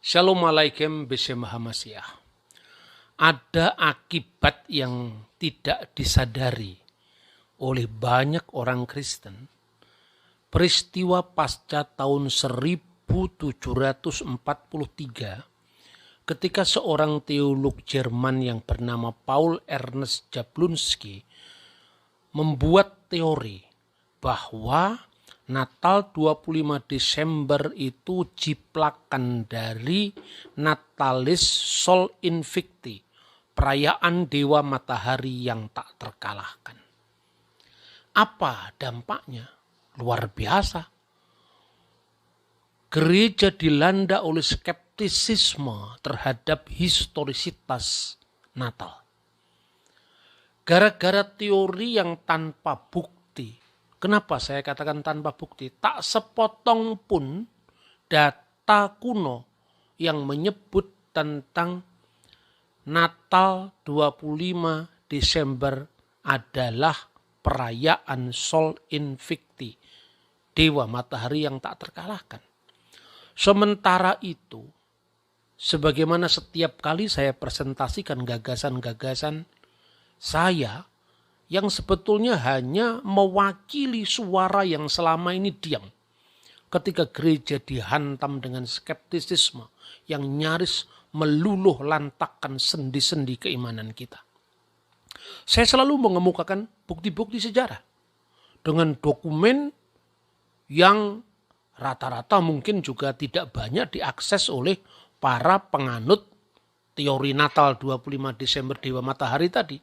Shalom alaikum bismillahirrahmanirrahim. Ada akibat yang tidak disadari oleh banyak orang Kristen. Peristiwa pasca tahun 1743 ketika seorang teolog Jerman yang bernama Paul Ernst Jablonski membuat teori bahwa Natal 25 Desember itu jiplakan dari Natalis Sol Invicti, perayaan Dewa Matahari yang tak terkalahkan. Apa dampaknya? Luar biasa. Gereja dilanda oleh skeptisisme terhadap historisitas Natal. Gara-gara teori yang tanpa bukti. Kenapa saya katakan tanpa bukti? Tak sepotong pun data kuno yang menyebut tentang Natal 25 Desember adalah perayaan Sol Invicti, Dewa Matahari yang tak terkalahkan. Sementara itu, sebagaimana setiap kali saya presentasikan gagasan-gagasan saya, yang sebetulnya hanya mewakili suara yang selama ini diam. Ketika gereja dihantam dengan skeptisisme yang nyaris meluluh lantakkan sendi-sendi keimanan kita. Saya selalu mengemukakan bukti-bukti sejarah dengan dokumen yang rata-rata mungkin juga tidak banyak diakses oleh para penganut teori Natal 25 Desember Dewa Matahari tadi.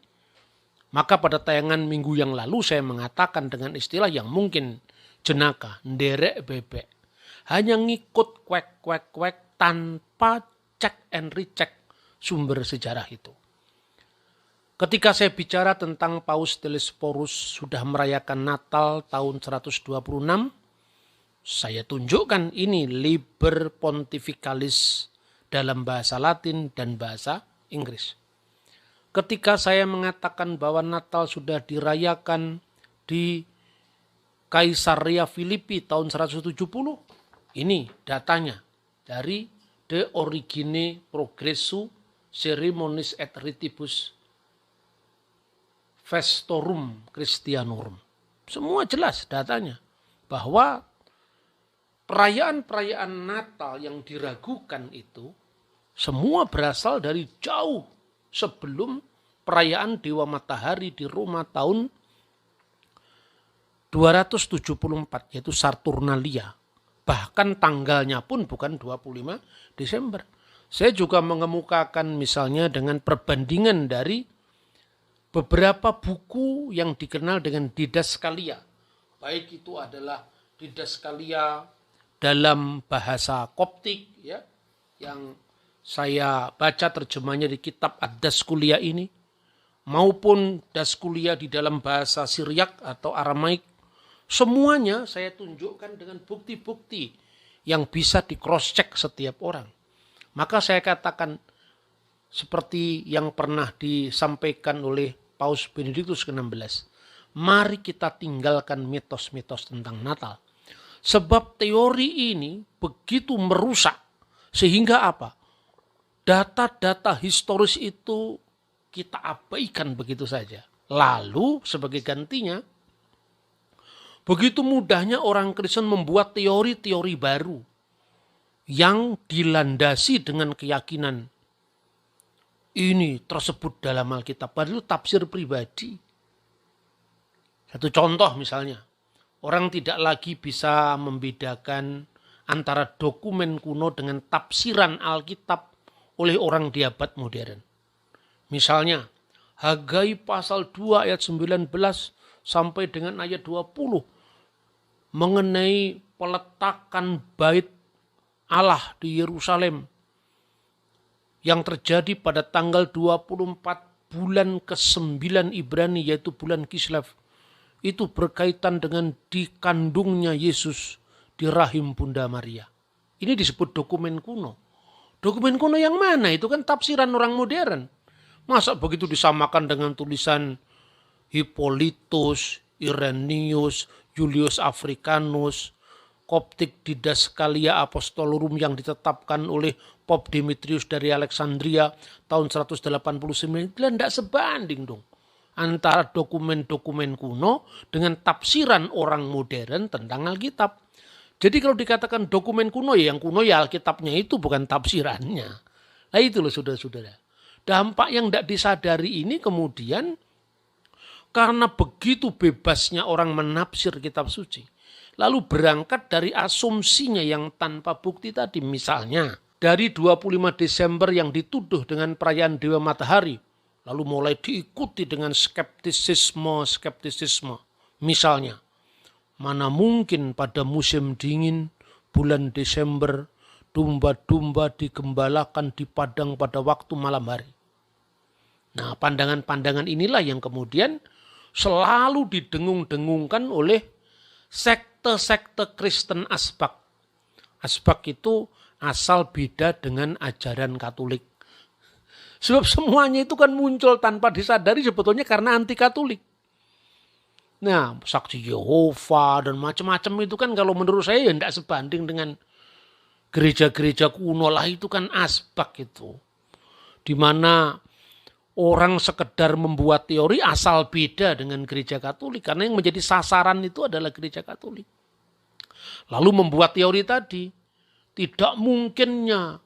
Maka pada tayangan minggu yang lalu saya mengatakan dengan istilah yang mungkin jenaka, nderek bebek. Hanya ngikut kwek tanpa cek and recheck sumber sejarah itu. Ketika saya bicara tentang Paus Telesphorus sudah merayakan Natal tahun 126, saya tunjukkan ini Liber Pontificalis dalam bahasa Latin dan bahasa Inggris. Ketika saya mengatakan bahwa Natal sudah dirayakan di Kaisarea Filipi tahun 170, ini datanya dari De Origine Progressu Ceremonis et Ritibus Festorum Christianorum. Semua jelas datanya bahwa perayaan-perayaan Natal yang diragukan itu semua berasal dari jauh sebelum perayaan Dewa Matahari di Roma tahun 274, yaitu Saturnalia. Bahkan tanggalnya pun bukan 25 Desember. Saya juga mengemukakan misalnya dengan perbandingan dari beberapa buku yang dikenal dengan Didaskalia. Baik itu adalah Didaskalia dalam bahasa Koptik, ya, yang saya baca terjemahnya di kitab Ad-Daskulia ini, maupun Daskulia di dalam bahasa Syriak atau Aramaik. Semuanya saya tunjukkan dengan bukti-bukti yang bisa di cross check setiap orang. Maka saya katakan seperti yang pernah disampaikan oleh Paus Benediktus ke-16. Mari kita tinggalkan mitos-mitos tentang Natal. Sebab teori ini begitu merusak sehingga apa? Data-data historis itu kita abaikan begitu saja. Lalu sebagai gantinya, begitu mudahnya orang Kristen membuat teori-teori baru yang dilandasi dengan keyakinan ini tersebut dalam Alkitab. Padahal itu tafsir pribadi. Satu contoh misalnya, orang tidak lagi bisa membedakan antara dokumen kuno dengan tafsiran Alkitab oleh orang di abad modern. Misalnya, Hagai pasal 2 ayat 19 sampai dengan ayat 20 mengenai peletakan bait Allah di Yerusalem yang terjadi pada tanggal 24 bulan ke-9 Ibrani, yaitu bulan Kislev. Itu berkaitan dengan dikandungnya Yesus di rahim Bunda Maria. Ini disebut dokumen kuno. Dokumen kuno yang mana? Itu kan tafsiran orang modern. Masa begitu disamakan dengan tulisan Hippolytus, Irenaeus, Julius Africanus, Koptik Didaskalia Apostolorum yang ditetapkan oleh Pop Demetrius dari Alexandria tahun 189, tidak sebanding dong antara dokumen-dokumen kuno dengan tafsiran orang modern tentang Alkitab. Jadi kalau dikatakan dokumen kuno, ya yang kuno ya Alkitabnya itu, bukan tafsirannya. Nah itu loh saudara-saudara. Dampak yang tidak disadari ini kemudian karena begitu bebasnya orang menafsir kitab suci, lalu berangkat dari asumsinya yang tanpa bukti tadi. Misalnya dari 25 Desember yang dituduh dengan perayaan Dewa Matahari, lalu mulai diikuti dengan skeptisisme. Misalnya, mana mungkin pada musim dingin bulan Desember domba-domba digembalakan di padang pada waktu malam hari. Nah, pandangan-pandangan inilah yang kemudian selalu didengung-dengungkan oleh sekte-sekte Kristen asbak. Asbak itu asal beda dengan ajaran Katolik. Sebab semuanya itu kan muncul tanpa disadari sebetulnya karena anti Katolik. Nah, saksi Yehova dan macam-macam itu kan kalau menurut saya ya tidak sebanding dengan gereja-gereja kuno lah, itu kan asbak itu. Di mana orang sekedar membuat teori asal beda dengan gereja Katolik. Karena yang menjadi sasaran itu adalah gereja Katolik. Lalu membuat teori tadi, tidak mungkinnya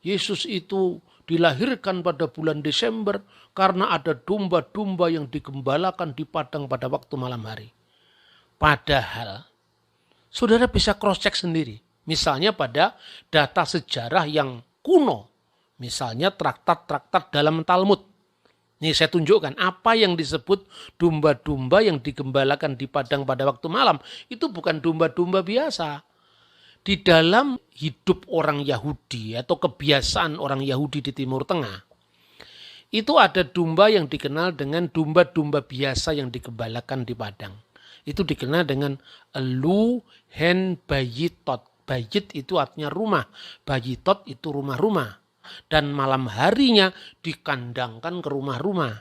Yesus itu dilahirkan pada bulan Desember karena ada domba-domba yang digembalakan di padang pada waktu malam hari. Padahal, saudara bisa cross-check sendiri. Misalnya pada data sejarah yang kuno. Misalnya traktat-traktat dalam Talmud. Nih saya tunjukkan apa yang disebut domba-domba yang digembalakan di padang pada waktu malam. Itu bukan domba-domba biasa. Di dalam hidup orang Yahudi atau kebiasaan orang Yahudi di Timur Tengah, itu ada domba yang dikenal dengan domba-domba biasa yang digembalakan di padang. Itu dikenal dengan elu hen bayitot. Bayit itu artinya rumah, bayitot itu rumah-rumah. Dan malam harinya dikandangkan ke rumah-rumah.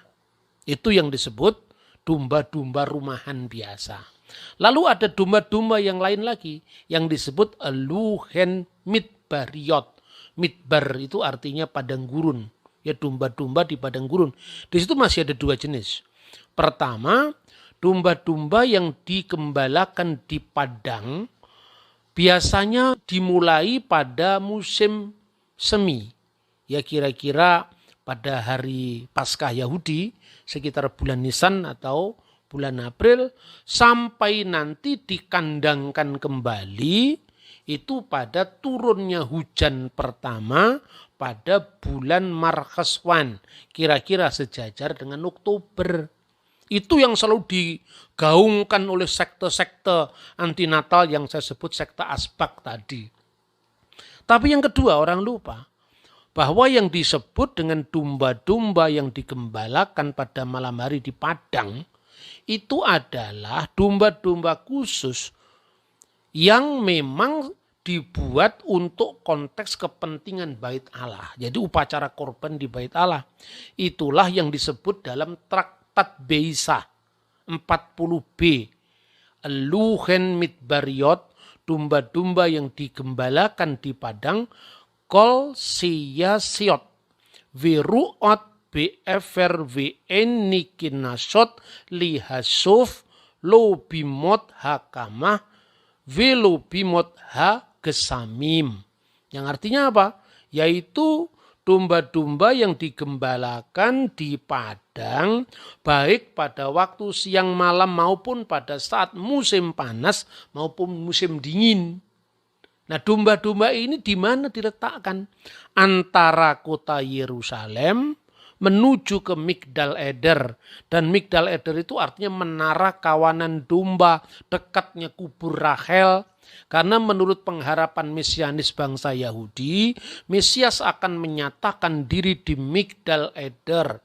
Itu yang disebut domba-domba rumahan biasa. Lalu ada domba-domba yang lain lagi yang disebut eluhen midbariot. Midbar itu artinya padang gurun. Ya, domba-domba di padang gurun. Di situ masih ada dua jenis. Pertama, domba-domba yang digembalakan di padang biasanya dimulai pada musim semi. Ya kira-kira pada hari Paskah Yahudi sekitar bulan Nisan atau bulan April sampai nanti dikandangkan kembali itu pada turunnya hujan pertama pada bulan Markheswan, kira-kira sejajar dengan Oktober. Itu yang selalu digaungkan oleh sekte-sekte anti Natal yang saya sebut sekte asbak tadi. Tapi yang kedua orang lupa bahwa yang disebut dengan domba-domba yang digembalakan pada malam hari di padang itu adalah domba-domba khusus yang memang dibuat untuk konteks kepentingan bait Allah. Jadi upacara korban di bait Allah. Itulah yang disebut dalam traktat Beisa 40b. Eluhen midbariot, domba-domba yang digembalakan di padang, kol siyasiot viruot befer nikinasot lihasuf lo bimot hakamah velo bimot ha gesamim. Yang artinya apa? Yaitu domba-domba yang digembalakan di padang baik pada waktu siang malam maupun pada saat musim panas maupun musim dingin. Nah, domba-domba ini di mana diletakkan? Antara kota Yerusalem menuju ke Migdal Eder. Dan Migdal Eder itu artinya menara kawanan domba, dekatnya kubur Rahel. Karena menurut pengharapan mesianis bangsa Yahudi, Mesias akan menyatakan diri di Migdal Eder.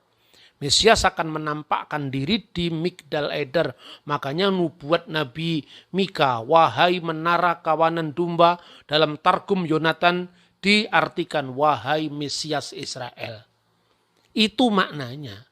Mesias akan menampakkan diri di Migdal Eder. Makanya nubuat Nabi Mika, wahai menara kawanan domba, dalam Targum Yonatan diartikan wahai Mesias Israel. Itu maknanya.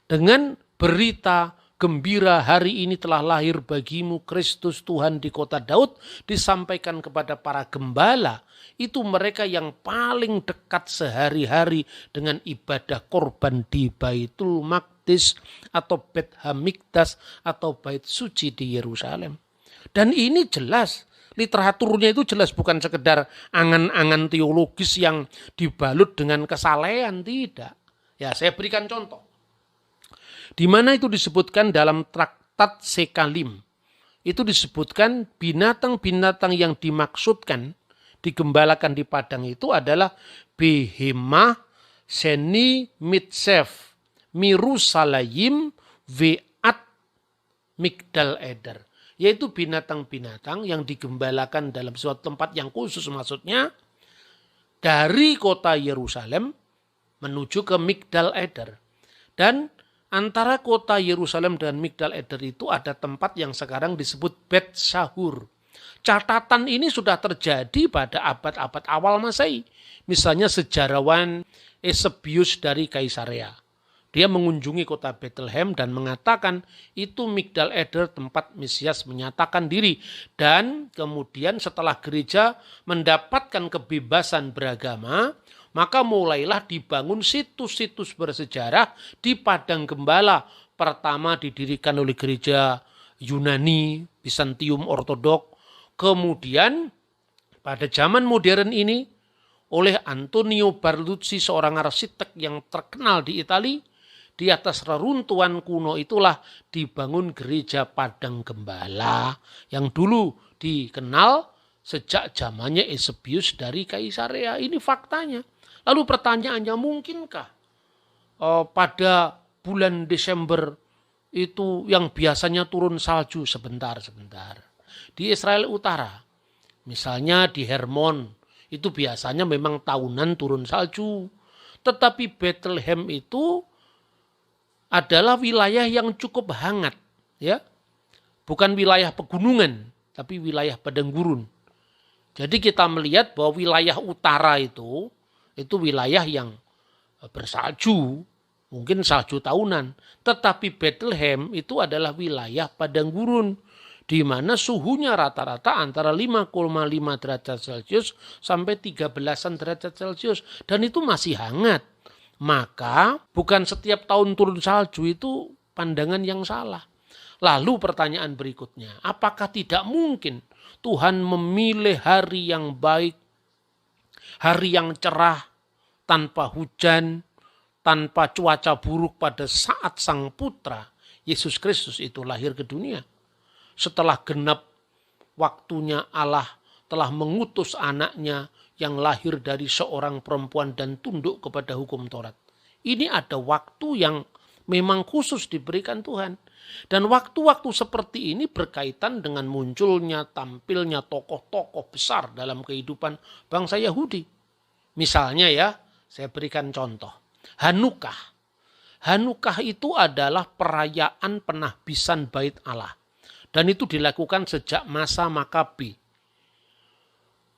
Dengan berita gembira hari ini telah lahir bagimu Kristus Tuhan di kota Daud, disampaikan kepada para gembala. Itu mereka yang paling dekat sehari-hari dengan ibadah korban di Baitul Maqdis atau Bet Hamikdas atau Bait Suci di Yerusalem. Dan ini jelas, literaturnya itu jelas, bukan sekedar angan-angan teologis yang dibalut dengan kesalehan, tidak. Ya, saya berikan contoh. Di mana itu disebutkan dalam traktat Sekalim. Itu disebutkan binatang-binatang yang dimaksudkan digembalakan di padang itu adalah Behemah, Seni, Mitsef, Mirusalayim, Ve'at, Migdal Eder. Yaitu binatang-binatang yang digembalakan dalam suatu tempat yang khusus, maksudnya dari kota Yerusalem menuju ke Migdal Eder. Dan antara kota Yerusalem dan Migdal Eder itu ada tempat yang sekarang disebut Bet Sahur. Catatan ini sudah terjadi pada abad-abad awal Masehi. Misalnya sejarawan Eusebius dari Kaisarea. Dia mengunjungi kota Bethlehem dan mengatakan itu Migdal Eder, tempat Mesias menyatakan diri. Dan kemudian setelah gereja mendapatkan kebebasan beragama, maka mulailah dibangun situs-situs bersejarah di Padang Gembala. Pertama didirikan oleh gereja Yunani, Bizantium Ortodok. Kemudian pada zaman modern ini oleh Antonio Bartolucci, seorang arsitek yang terkenal di Italia, di atas reruntuhan kuno itulah dibangun gereja Padang Gembala yang dulu dikenal sejak zamannya Eusebius dari Kaisarea. Ini faktanya. Lalu pertanyaannya, mungkinkah pada bulan Desember itu yang biasanya turun salju sebentar-sebentar. Di Israel Utara, misalnya di Hermon, itu biasanya memang tahunan turun salju. Tetapi Bethlehem itu adalah wilayah yang cukup hangat, ya. Bukan wilayah pegunungan, tapi wilayah padang gurun. Jadi kita melihat bahwa wilayah utara itu wilayah yang bersalju, mungkin salju tahunan. Tetapi Bethlehem itu adalah wilayah padang gurun, di mana suhunya rata-rata antara 5,5 derajat Celcius sampai 13-an derajat Celcius. Dan itu masih hangat. Maka bukan setiap tahun turun salju itu pandangan yang salah. Lalu pertanyaan berikutnya, apakah tidak mungkin Tuhan memilih hari yang baik, hari yang cerah, tanpa hujan, tanpa cuaca buruk pada saat Sang Putra Yesus Kristus itu lahir ke dunia? Setelah genap waktunya Allah telah mengutus anaknya yang lahir dari seorang perempuan dan tunduk kepada hukum Taurat. Ini ada waktu yang memang khusus diberikan Tuhan. Dan waktu-waktu seperti ini berkaitan dengan munculnya, tampilnya tokoh-tokoh besar dalam kehidupan bangsa Yahudi. Misalnya ya, saya berikan contoh. Hanukah. Hanukah itu adalah perayaan penahbisan bait Allah. Dan itu dilakukan sejak masa Makabi.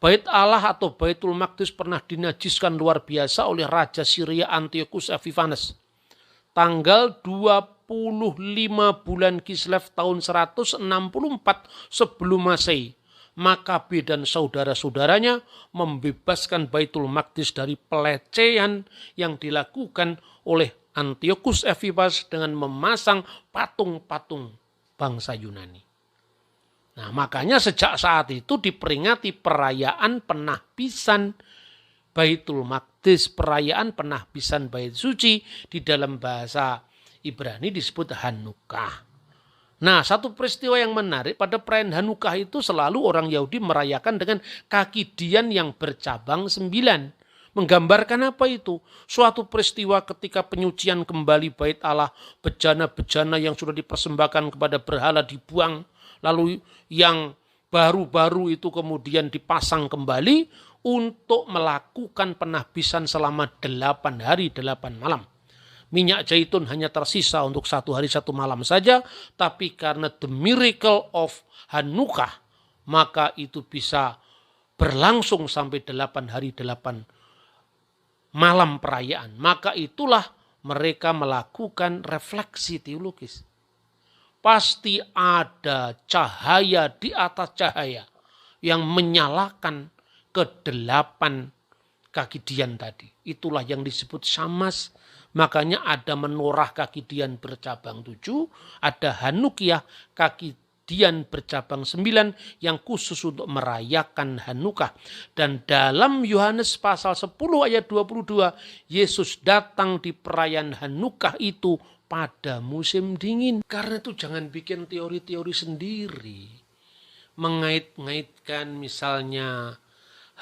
Bait Allah atau Baitul Maqdis pernah dinajiskan luar biasa oleh Raja Syria Antiochus Epiphanes. Tanggal 25 bulan Kislev tahun 164 sebelum Masehi. Makabe dan saudara-saudaranya membebaskan Baitul Maqdis dari pelecehan yang dilakukan oleh Antiochus Epiphanes dengan memasang patung-patung bangsa Yunani. Nah, makanya sejak saat itu diperingati perayaan penahbisan Baitul Maqdis, perayaan penahbisan Bait Suci, di dalam bahasa Ibrani disebut Hanukah. Nah, satu peristiwa yang menarik pada perayaan Hanukah itu selalu orang Yahudi merayakan dengan kaki dian yang bercabang 9. Menggambarkan apa itu? Suatu peristiwa ketika penyucian kembali bait Allah, bejana-bejana yang sudah dipersembahkan kepada berhala dibuang, lalu yang baru-baru itu kemudian dipasang kembali untuk melakukan penahbisan selama 8 hari 8 malam. Minyak zaitun hanya tersisa untuk 1 hari 1 malam saja, tapi karena the miracle of Hanukah, maka itu bisa berlangsung sampai 8 hari 8 malam perayaan. Maka itulah mereka melakukan refleksi teologis. pasti ada cahaya di atas cahaya yang menyalakan kedelapan kaki dian tadi. Itulah yang disebut samas. Makanya ada menorah kaki dian bercabang 7, ada Hanukiah kaki dian bercabang 9 yang khusus untuk merayakan Hanukah. Dan dalam Yohanes pasal 10 ayat 22, Yesus datang di perayaan Hanukah itu pada musim dingin. Karena itu jangan bikin teori-teori sendiri. Mengait-ngaitkan misalnya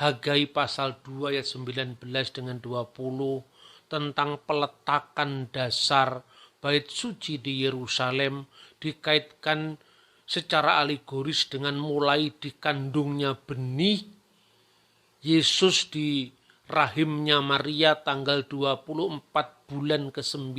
Hagai pasal 2 ayat 19 dengan 20 tentang peletakan dasar bait suci di Yerusalem dikaitkan secara alegoris dengan mulai dikandungnya benih Yesus di rahimnya Maria tanggal 24 bulan ke-9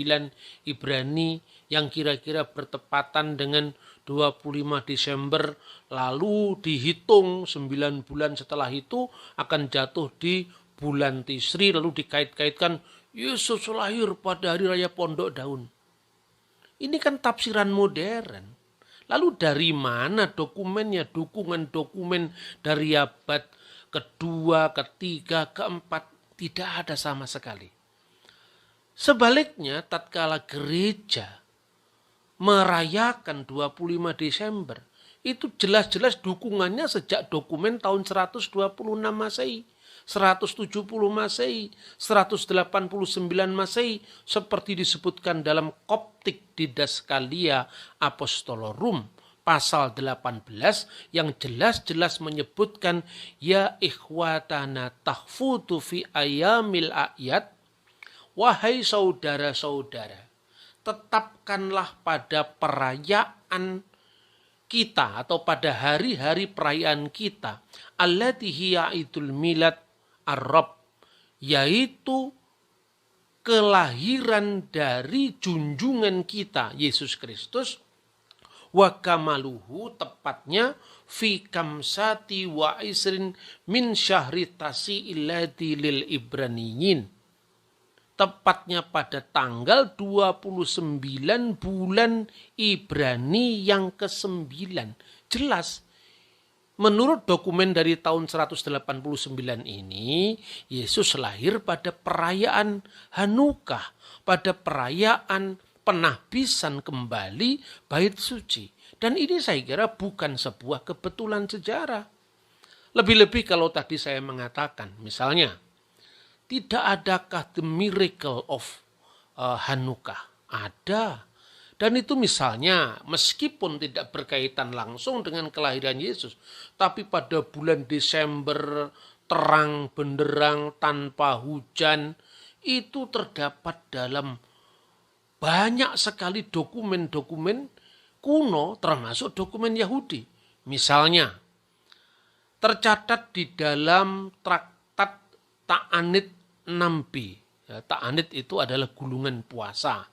Ibrani yang kira-kira bertepatan dengan 25 Desember, lalu dihitung 9 bulan setelah itu akan jatuh di bulan Tisri, lalu dikait-kaitkan Yesus lahir pada hari raya Pondok Daun. Ini kan tafsiran modern. Lalu dari mana dokumennya, dukungan dokumen dari abad kedua, ketiga, keempat, tidak ada sama sekali. Sebaliknya, tatkala gereja merayakan 25 Desember, itu jelas-jelas dukungannya sejak dokumen tahun 126 Masehi, 170 Masehi, 189 Masehi, seperti disebutkan dalam Koptik Didaskalia Apostolorum pasal 18 yang jelas-jelas menyebutkan ya ikhwatana tahfutu fi ayamil a'yad, wahai saudara-saudara, tetapkanlah pada perayaan kita atau pada hari-hari perayaan kita allati hiya idul milad ar-rabb, yaitu kelahiran dari junjungan kita Yesus Kristus, wa kamaluhu, tepatnya fi kamsati wa isrin min syahri tasi'illati lil ibraniyin, tepatnya pada tanggal 29 bulan Ibrani yang ke-9. Jelas, menurut dokumen dari tahun 189 ini, Yesus lahir pada perayaan Hanukah, pada perayaan penahbisan kembali bait suci. Dan ini saya kira bukan sebuah kebetulan sejarah. Lebih-lebih kalau tadi saya mengatakan, misalnya, tidak adakah the miracle of Hanukah? Ada. Dan itu misalnya meskipun tidak berkaitan langsung dengan kelahiran Yesus, tapi pada bulan Desember terang benderang tanpa hujan, itu terdapat dalam banyak sekali dokumen-dokumen kuno termasuk dokumen Yahudi. Misalnya tercatat di dalam traktat Ta'anit 6b. Ya, Ta'anit itu adalah gulungan puasa.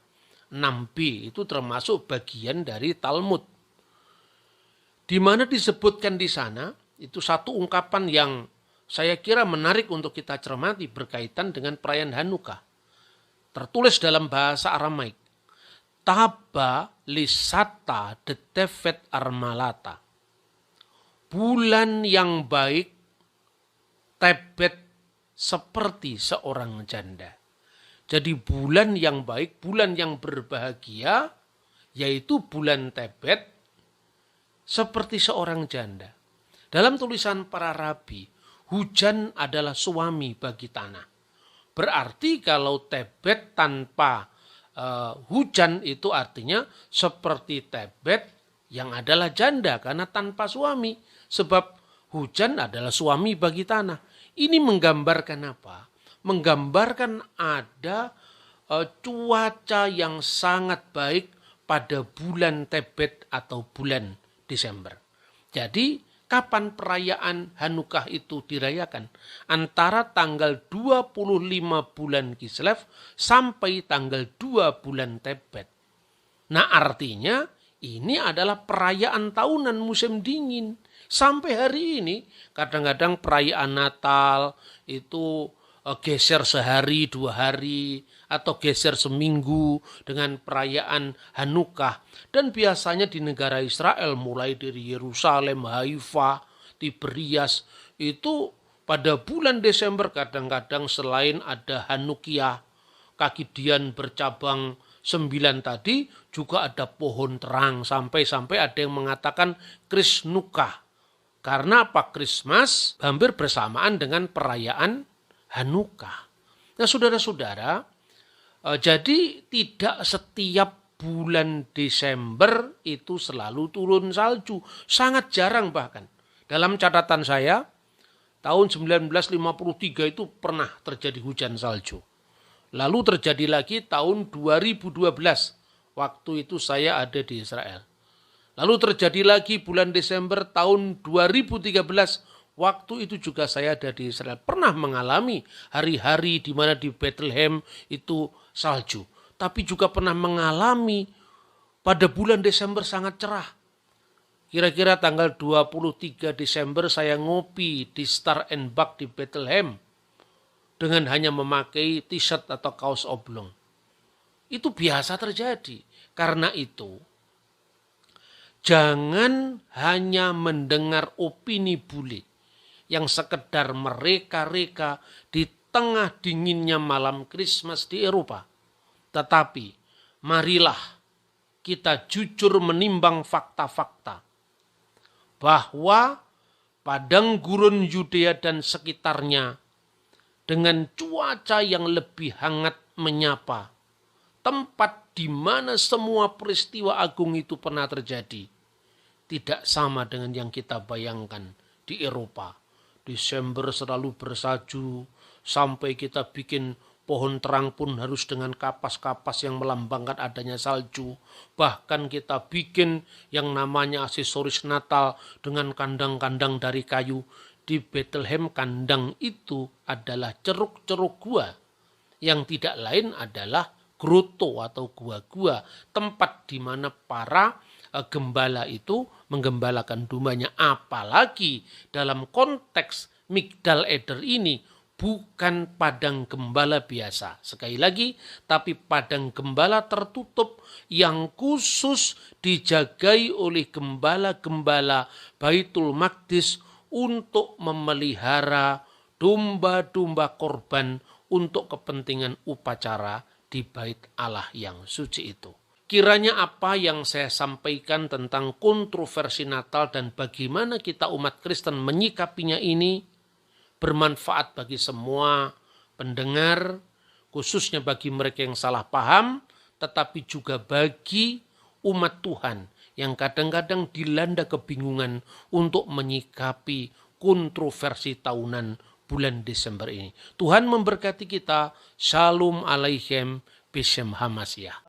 6b itu termasuk bagian dari Talmud. Di mana disebutkan di sana, itu satu ungkapan yang saya kira menarik untuk kita cermati berkaitan dengan perayaan Hanukah. Tertulis dalam bahasa Aramaik. Taba lisata detefet armalata. Bulan yang baik, tebet seperti seorang janda. Jadi bulan yang baik, bulan yang berbahagia, yaitu bulan Tebet, seperti seorang janda. Dalam tulisan para rabi, hujan adalah suami bagi tanah. Berarti kalau Tebet tanpa hujan itu artinya seperti Tebet yang adalah janda karena tanpa suami. Sebab hujan adalah suami bagi tanah. Ini menggambarkan apa? Menggambarkan ada cuaca yang sangat baik pada bulan Tebet atau bulan Desember. Jadi kapan perayaan Hanukah itu dirayakan? Antara tanggal 25 bulan Kislev sampai tanggal 2 bulan Tebet. Nah artinya ini adalah perayaan tahunan musim dingin. Sampai hari ini kadang-kadang perayaan Natal itu geser sehari, 2 hari, atau geser seminggu dengan perayaan Hanukkah. Dan biasanya di negara Israel, mulai dari Yerusalem, Haifa, Tiberias, itu pada bulan Desember kadang-kadang selain ada Hanukkah, kaki dian bercabang 9 tadi, juga ada pohon terang. Sampai-sampai ada yang mengatakan Krisnukkah. Karena apa? Christmas hampir bersamaan dengan perayaan Hanukkah. Nah, saudara-saudara, jadi tidak setiap bulan Desember itu selalu turun salju. Sangat jarang bahkan. Dalam catatan saya, tahun 1953 itu pernah terjadi hujan salju. Lalu terjadi lagi tahun 2012, waktu itu saya ada di Israel. Lalu terjadi lagi bulan Desember tahun 2013, waktu itu juga saya ada di Israel. Pernah mengalami hari-hari di mana di Bethlehem itu salju. Tapi juga pernah mengalami pada bulan Desember sangat cerah. Kira-kira tanggal 23 Desember saya ngopi di Star and Bug di Bethlehem dengan hanya memakai t-shirt atau kaos oblong. Itu biasa terjadi. Karena itu, jangan hanya mendengar opini bule yang sekedar mereka-reka di tengah dinginnya malam Christmas di Eropa. Tetapi marilah kita jujur menimbang fakta-fakta bahwa padang gurun Yudea dan sekitarnya dengan cuaca yang lebih hangat menyapa, tempat di mana semua peristiwa agung itu pernah terjadi, tidak sama dengan yang kita bayangkan di Eropa. Desember selalu bersalju, sampai kita bikin pohon terang pun harus dengan kapas-kapas yang melambangkan adanya salju. Bahkan kita bikin yang namanya aksesoris Natal dengan kandang-kandang dari kayu. Di Bethlehem kandang itu adalah ceruk-ceruk gua, yang tidak lain adalah groto atau gua-gua, tempat di mana para gembala itu menggembalakan dombanya. Apalagi dalam konteks Migdal Eder ini bukan padang gembala biasa. Sekali lagi, tapi padang gembala tertutup yang khusus dijagai oleh gembala-gembala Baitul Maqdis untuk memelihara domba-domba korban untuk kepentingan upacara di bait Allah yang suci itu. Kiranya apa yang saya sampaikan tentang kontroversi Natal dan bagaimana kita umat Kristen menyikapinya ini bermanfaat bagi semua pendengar, khususnya bagi mereka yang salah paham, tetapi juga bagi umat Tuhan yang kadang-kadang dilanda kebingungan untuk menyikapi kontroversi tahunan bulan Desember ini. Tuhan memberkati kita. Shalom Aleichem Beshem Hamasyah.